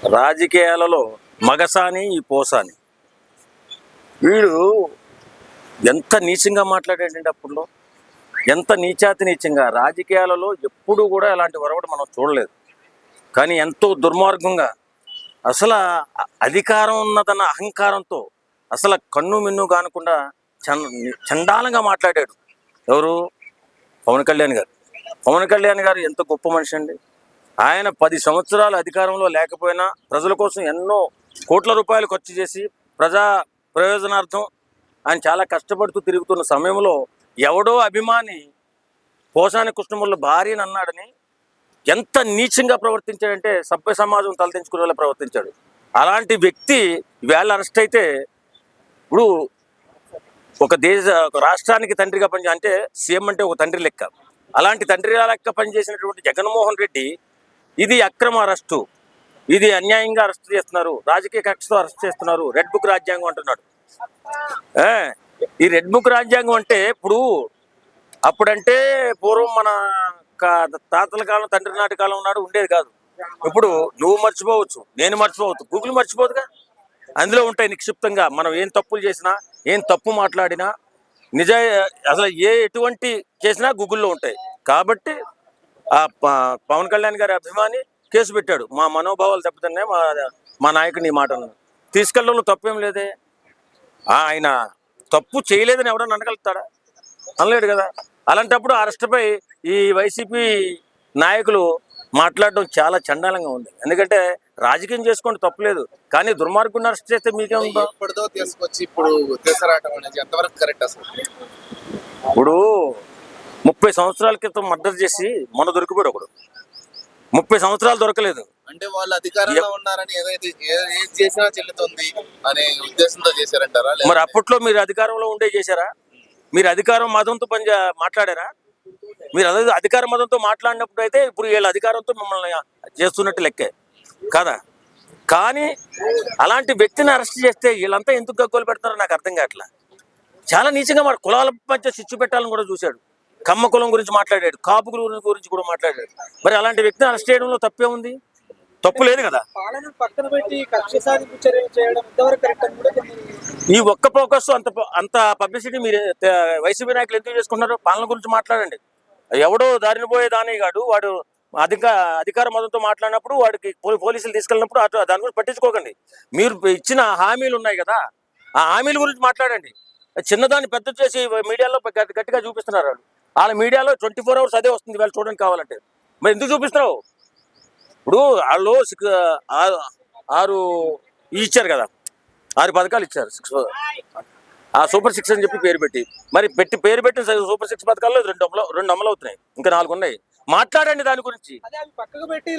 రాజకీయాలలో మగసాని ఈ పోసాని వీడు ఎంత నీచంగా మాట్లాడాడండి అప్పుడులో. ఎంత నీచాతి నీచంగా రాజకీయాలలో ఎప్పుడు కూడా ఇలాంటి వరవడు మనం చూడలేదు. కానీ ఎంతో దుర్మార్గంగా అసలు అధికారం ఉన్నదన్న అహంకారంతో అసలు కన్ను మిన్ను కానకుండా చండాలంగా మాట్లాడాడు. ఎవరు? పవన్ కళ్యాణ్ గారు. పవన్ కళ్యాణ్ గారు ఎంత గొప్ప మనిషి అండి. ఆయన 10 సంవత్సరాలు అధికారంలో లేకపోయినా ప్రజల కోసం ఎన్నో కోట్ల రూపాయలు ఖర్చు చేసి ప్రజా ప్రయోజనార్థం ఆయన చాలా కష్టపడుతూ తిరుగుతున్న సమయంలో ఎవడో అభిమాని పోసాని కృష్ణమురళి భార్యని అన్నాడని ఎంత నీచంగా ప్రవర్తించాడంటే సభ్య సమాజం తలదించుకునేలా ప్రవర్తించాడు. అలాంటి వ్యక్తి వేళ అరెస్ట్ అయితే ఇప్పుడు ఒక రాష్ట్రానికి తండ్రిగా పనిచే అంటే సీఎం అంటే ఒక తండ్రి లెక్క. అలాంటి తండ్రి లెక్క పనిచేసినటువంటి జగన్మోహన్ రెడ్డి ఇది అక్రమ అరెస్టు, ఇది అన్యాయంగా అరెస్ట్ చేస్తున్నారు, రాజకీయ కక్షతో అరెస్ట్ చేస్తున్నారు, రెడ్ బుక్ రాజ్యాంగం అంటున్నాడు. ఈ రెడ్ బుక్ రాజ్యాంగం అంటే అప్పుడంటే పూర్వం మన తాతల కాలం తండ్రి నాటి కాలం ఉన్నాడు ఉండేది కాదు. ఇప్పుడు నువ్వు మర్చిపోవచ్చు, నేను మర్చిపోవచ్చు, గూగుల్ మర్చిపోదుగా. అందులో ఉంటాయి నిక్షిప్తంగా మనం ఏం తప్పులు చేసినా ఏం తప్పు మాట్లాడినా అసలు ఎటువంటి చేసినా గూగుల్లో ఉంటాయి. కాబట్టి ఆ పవన్ కళ్యాణ్ గారి అభిమాని కేసు పెట్టాడు. మా మనోభావాలు దెబ్బతిన్నాయి, మా నాయకుడిని ఈ మాట తీసుకెళ్ళడంలో తప్పేం లేదే. ఆయన తప్పు చేయలేదని ఎవడన్నా అనగలుగుతాడా? అనలేడు కదా. అలాంటప్పుడు అరెస్ట్పై ఈ వైసీపీ నాయకులు మాట్లాడడం చాలా చండాలంగా ఉంది. ఎందుకంటే రాజకీయం చేసుకోండి తప్పులేదు, కానీ దుర్మార్గుని అరెస్ట్ చేస్తే మీకేముందో. ఇప్పుడు 30 సంవత్సరాల క్రితం మర్డర్ చేసి మొన్న దొరికిపోయాడు ఒకడు. 30 సంవత్సరాలు దొరకలేదు అంటే వాళ్ళు అధికారంలో ఉన్నారని ఏది చేసినా చెల్లుతుంది అనే ఉద్దేశంతో చేశారంటారా? మరి అప్పట్లో మీరు అధికారంలో ఉండే చేశారా? మీరు అధికారం మతంతో మాట్లాడారా? మీరు అదే అధికార మతంతో మాట్లాడినప్పుడు అయితే ఇప్పుడు వీళ్ళ అధికారంతో మిమ్మల్ని చేస్తున్నట్టు లెక్కే కదా. కానీ అలాంటి వ్యక్తిని అరెస్ట్ చేస్తే వీళ్ళంతా ఎందుకు గగ్గోలు పెడతారో నాకు అర్థం కావట్లా. చాలా నీచంగా మరి కులాల మధ్య చిచ్చు పెట్టాలని కూడా చూశాడు. కమ్మ కులం గురించి మాట్లాడాడు, కాపు కులం గురించి కూడా మాట్లాడాడు. మరి అలాంటి వ్యక్తిని అరెస్ట్ చేయడంలో తప్పే ఉంది? తప్పు లేదు కదా. ఈ ఒక్క ఫోకస్ అంత పబ్లిసిటీ మీరు వైసీపీ నాయకులు ఎందుకు చేసుకుంటున్నారు? పాలన గురించి మాట్లాడండి. ఎవడో దారిని పోయే దానిగాడు వాడు అధికార మతంతో మాట్లాడినప్పుడు వాడికి పోలీసులు తీసుకెళ్ళినప్పుడు దాని గురించి పట్టించుకోకండి. మీరు ఇచ్చిన హామీలు ఉన్నాయి కదా, ఆ హామీల గురించి మాట్లాడండి. చిన్నదాన్ని పెద్ద చేసి మీడియాలో గట్టిగా చూపిస్తున్నారు. వాళ్ళ మీడియాలో 24 hours అదే వస్తుంది. వాళ్ళు చూడడానికి కావాలంటే మరి ఎందుకు చూపిస్తున్నావు? ఇప్పుడు వాళ్ళు 6 ఇచ్చారు కదా, 6 పథకాలు ఇచ్చారు. ఆ సూపర్ 6 అని చెప్పి పేరు పెట్టి పేరు పెట్టిన సూపర్ 6 పథకాల్లో 2 అమలు అవుతున్నాయి, ఇంకా 4 ఉన్నాయి. మాట్లాడండి దాని గురించి.